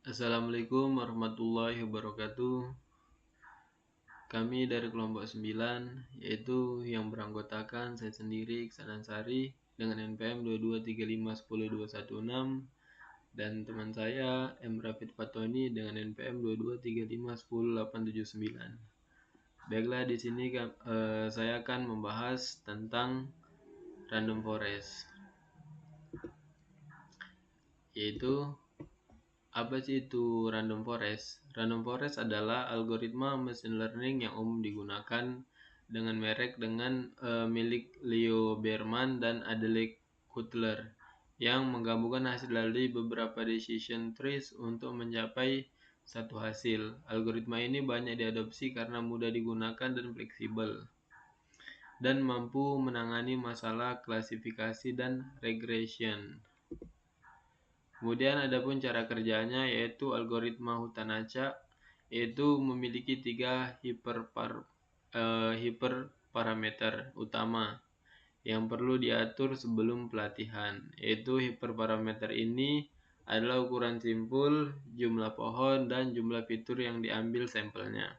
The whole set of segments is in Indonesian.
Assalamualaikum warahmatullahi wabarakatuh. Kami dari kelompok 9, yaitu yang beranggotakan saya sendiri, Iksan Ansari, dengan NPM 2235102116, dan teman saya, M. Rafid Fatoni, dengan NPM 2235108879. Baiklah, di sini saya akan membahas tentang random forest, yaitu apa sih itu random forest? Random forest adalah algoritma machine learning yang umum digunakan dengan milik Leo Berman dan Adelaide Cutler yang menggabungkan hasil dari beberapa decision trees untuk mencapai satu hasil. Algoritma ini banyak diadopsi karena mudah digunakan dan fleksibel dan mampu menangani masalah klasifikasi dan regression. Kemudian adapun cara kerjanya yaitu algoritma hutan acak, yaitu memiliki tiga hiperparameter utama yang perlu diatur sebelum pelatihan, yaitu hiperparameter ini adalah ukuran simpul, jumlah pohon, dan jumlah fitur yang diambil sampelnya.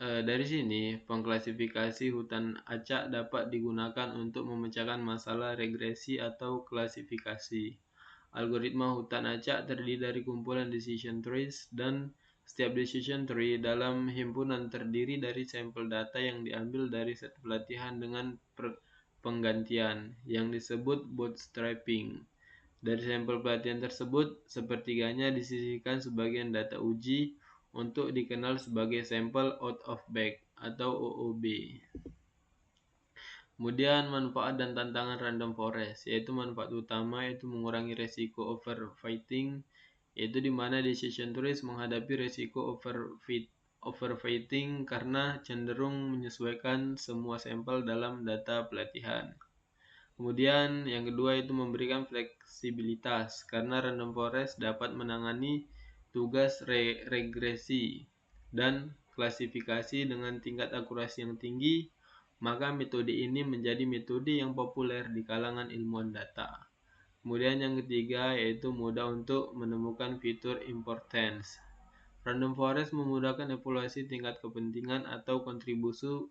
Dari sini, pengklasifikasi hutan acak dapat digunakan untuk memecahkan masalah regresi atau klasifikasi. Algoritma hutan acak terdiri dari kumpulan decision trees, dan setiap decision tree dalam himpunan terdiri dari sampel data yang diambil dari set pelatihan dengan penggantian, yang disebut bootstrapping. Dari sampel pelatihan tersebut, sepertiganya disisihkan sebagian data uji untuk dikenal sebagai sampel out of bag atau OOB. Kemudian manfaat dan tantangan random forest, yaitu manfaat utama yaitu mengurangi resiko overfitting, yaitu di mana decision trees menghadapi resiko overfitting karena cenderung menyesuaikan semua sampel dalam data pelatihan. Kemudian yang kedua itu memberikan fleksibilitas karena random forest dapat menangani tugas regresi dan klasifikasi dengan tingkat akurasi yang tinggi, maka metode ini menjadi metode yang populer di kalangan ilmuwan data. Kemudian yang ketiga yaitu mudah untuk menemukan fitur importance. Random forest memudahkan evaluasi tingkat kepentingan atau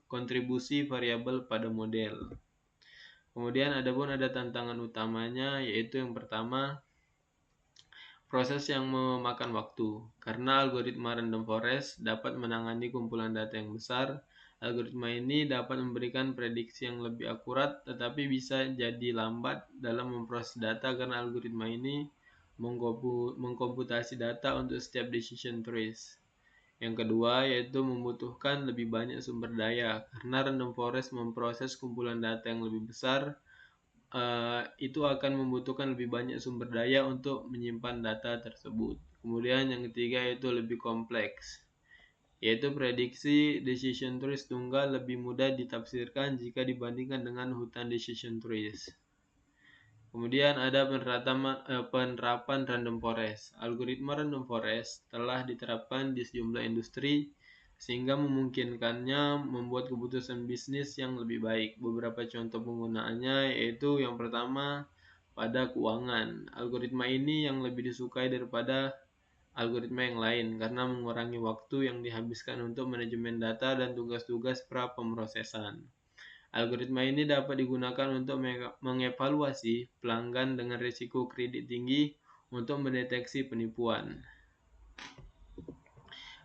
kontribusi variabel pada model. Kemudian ada tantangan utamanya, yaitu yang pertama, proses yang memakan waktu. Karena algoritma random forest dapat menangani kumpulan data yang besar, algoritma ini dapat memberikan prediksi yang lebih akurat, tetapi bisa jadi lambat dalam memproses data karena algoritma ini mengkomputasi data untuk setiap decision trees. Yang kedua yaitu membutuhkan lebih banyak sumber daya, karena random forest memproses kumpulan data yang lebih besar, itu akan membutuhkan lebih banyak sumber daya untuk menyimpan data tersebut. Kemudian yang ketiga yaitu lebih kompleks, yaitu prediksi decision trees tunggal lebih mudah ditafsirkan jika dibandingkan dengan hutan decision trees. Kemudian ada penerapan random forest. Algoritma random forest telah diterapkan di sejumlah industri sehingga memungkinkannya membuat keputusan bisnis yang lebih baik. Beberapa contoh penggunaannya yaitu yang pertama pada keuangan. Algoritma ini yang lebih disukai daripada algoritma yang lain karena mengurangi waktu yang dihabiskan untuk manajemen data dan tugas-tugas pra pemrosesan. Algoritma ini dapat digunakan untuk mengevaluasi pelanggan dengan risiko kredit tinggi untuk mendeteksi penipuan.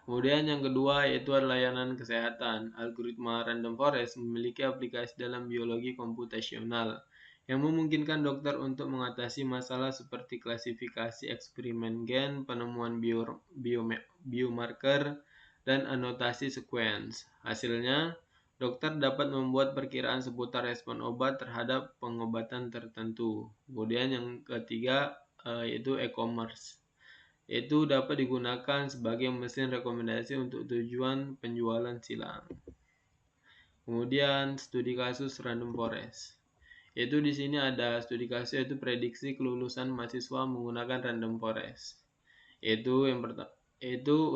Kemudian yang kedua yaitu layanan kesehatan. Algoritma random forest memiliki aplikasi dalam biologi komputasional yang memungkinkan dokter untuk mengatasi masalah seperti klasifikasi eksperimen gen, penemuan biomarker, dan anotasi sequence. Hasilnya, dokter dapat membuat perkiraan seputar respon obat terhadap pengobatan tertentu. Kemudian yang ketiga yaitu e-commerce, yaitu dapat digunakan sebagai mesin rekomendasi untuk tujuan penjualan silang. Kemudian studi kasus random forest, yaitu di sini ada studi kasus yaitu prediksi kelulusan mahasiswa menggunakan random forest. Yaitu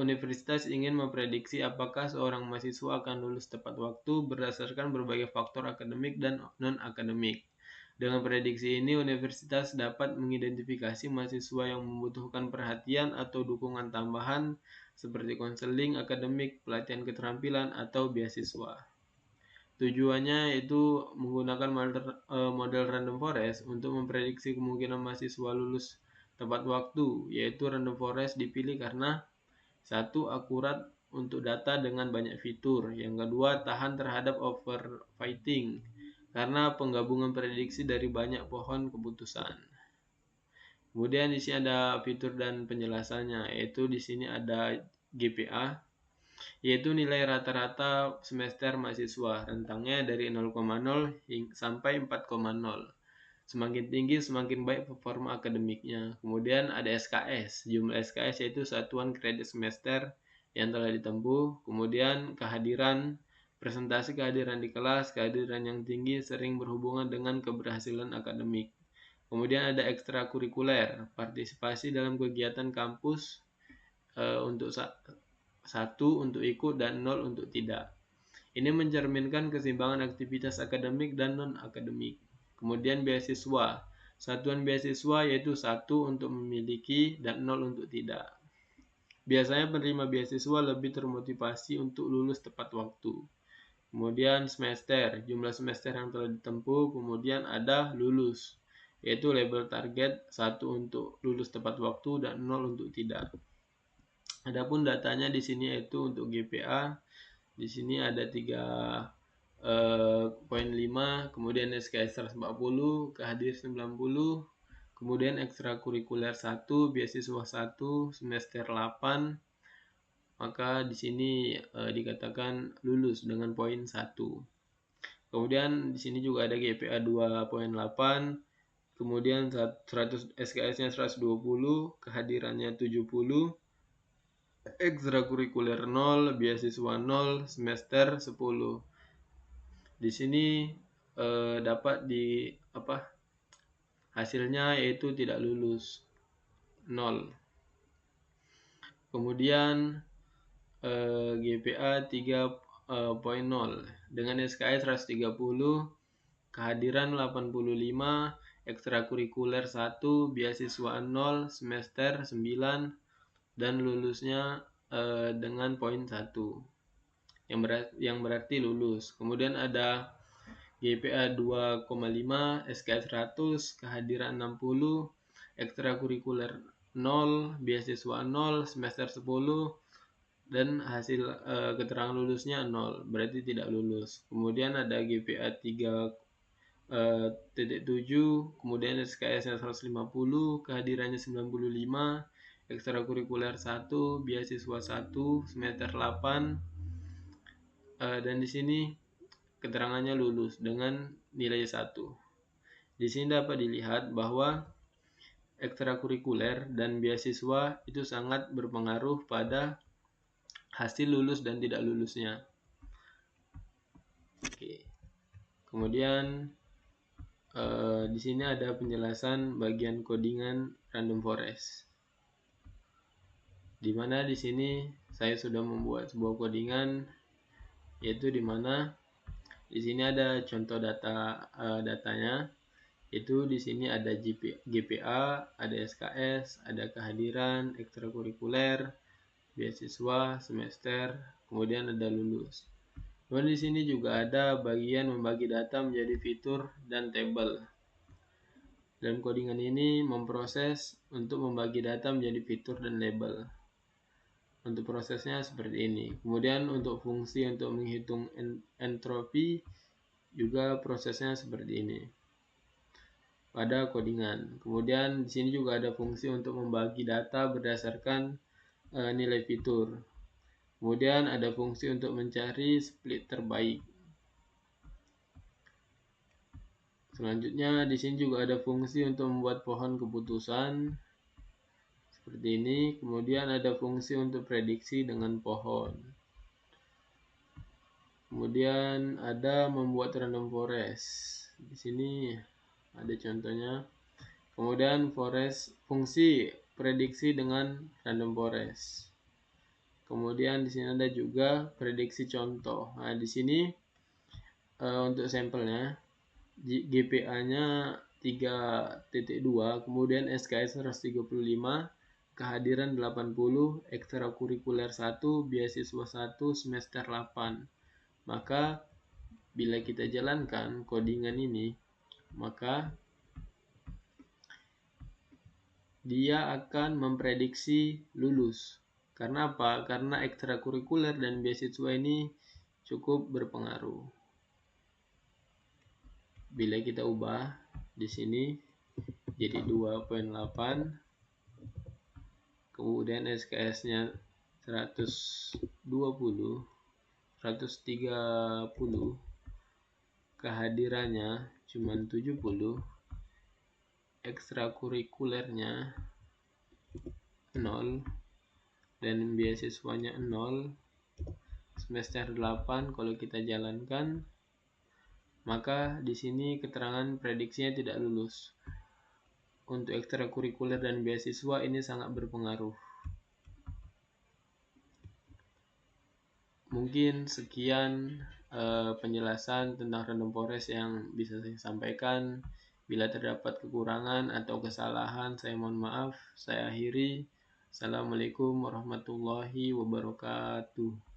universitas ingin memprediksi apakah seorang mahasiswa akan lulus tepat waktu berdasarkan berbagai faktor akademik dan non-akademik. Dengan prediksi ini, universitas dapat mengidentifikasi mahasiswa yang membutuhkan perhatian atau dukungan tambahan seperti konseling akademik, pelatihan keterampilan, atau beasiswa. Tujuannya itu menggunakan model random forest untuk memprediksi kemungkinan mahasiswa lulus tepat waktu, yaitu random forest dipilih karena satu, akurat untuk data dengan banyak fitur. Yang kedua, tahan terhadap overfitting karena penggabungan prediksi dari banyak pohon keputusan. Kemudian di sini ada fitur dan penjelasannya, yaitu di sini ada GPA, yaitu nilai rata-rata semester mahasiswa, rentangnya dari 0,0 sampai 4,0. Semakin tinggi semakin baik performa akademiknya. Kemudian ada SKS, jumlah SKS yaitu satuan kredit semester yang telah ditempuh. Kemudian kehadiran, presentasi kehadiran di kelas, kehadiran yang tinggi sering berhubungan dengan keberhasilan akademik. Kemudian ada ekstrakurikuler, partisipasi dalam kegiatan kampus untuk 1 untuk ikut dan 0 untuk tidak. Ini mencerminkan keseimbangan aktivitas akademik dan non-akademik. Kemudian beasiswa. Satuan beasiswa yaitu 1 untuk memiliki dan 0 untuk tidak. Biasanya penerima beasiswa lebih termotivasi untuk lulus tepat waktu. Kemudian semester, jumlah semester yang telah ditempuh. Kemudian ada lulus, yaitu label target 1 untuk lulus tepat waktu dan 0 untuk tidak. Adapun datanya di sini yaitu untuk GPA. Di sini ada 3,5, kemudian SKS 140, kehadir 90, kemudian ekstrakurikuler 1, beasiswa 1, semester 8, maka di sini dikatakan lulus dengan poin 1. Kemudian di sini juga ada GPA 2,8, kemudian 100 SKS-nya 120, kehadirannya 70, ekstrakurikuler 0, beasiswa 0, semester 10. Di sini dapat hasilnya yaitu tidak lulus 0. Kemudian GPA 3,0 dengan SKS 130, kehadiran 85, ekstrakurikuler 1, beasiswa 0, semester 9, dan lulusnya dengan poin 1 yang berarti lulus. Kemudian ada GPA 2,5, SKS 100, kehadiran 60, ekstrakurikuler 0, beasiswa 0, semester 10, dan hasil keterangan lulusnya 0, berarti tidak lulus. Kemudian ada GPA 3,7, kemudian SKS-nya 150, kehadirannya 95, ekstrakurikuler 1, beasiswa 1, semester 8, dan di sini keterangannya lulus dengan nilai 1. Di sini dapat dilihat bahwa ekstrakurikuler dan beasiswa itu sangat berpengaruh pada hasil lulus dan tidak lulusnya. Oke. Kemudian di sini ada penjelasan bagian codingan random forest. Di mana di sini saya sudah membuat sebuah codingan, yaitu di mana di sini ada contoh datanya. Itu di sini ada GPA, ada SKS, ada kehadiran, ekstrakurikuler, beasiswa, semester, kemudian ada lulus. Kemudian di sini juga ada bagian membagi data menjadi fitur dan tabel. Dalam codingan ini memproses untuk membagi data menjadi fitur dan label. Untuk prosesnya seperti ini. Kemudian untuk fungsi untuk menghitung entropi juga prosesnya seperti ini pada codingan. Kemudian di sini juga ada fungsi untuk membagi data berdasarkan nilai fitur. Kemudian ada fungsi untuk mencari split terbaik. Selanjutnya di sini juga ada fungsi untuk membuat pohon keputusan seperti ini. Kemudian ada fungsi untuk prediksi dengan pohon. Kemudian ada membuat random forest. Di sini ada contohnya. Kemudian fungsi prediksi dengan random forest. Kemudian di sini ada juga prediksi contoh. Nah, di sini untuk sampelnya GPA-nya 3.2, kemudian SKS 135, kehadiran 80, ekstrakurikuler 1, beasiswa 1, semester 8. Maka bila kita jalankan codingan ini, maka dia akan memprediksi lulus. Karena apa? Karena ekstrakurikuler dan beasiswa ini cukup berpengaruh. Bila kita ubah di sini jadi 2.8, kemudian SKS-nya 120, 130, kehadirannya cuma 70, ekstrakurikulernya 0, dan beasiswanya 0, semester 8 kalau kita jalankan, maka di sini keterangan prediksinya tidak lulus. Untuk ekstrakurikuler dan beasiswa ini sangat berpengaruh. Mungkin sekian penjelasan tentang Random Forest yang bisa saya sampaikan. Bila terdapat kekurangan atau kesalahan, saya mohon maaf. Saya akhiri. Assalamualaikum warahmatullahi wabarakatuh.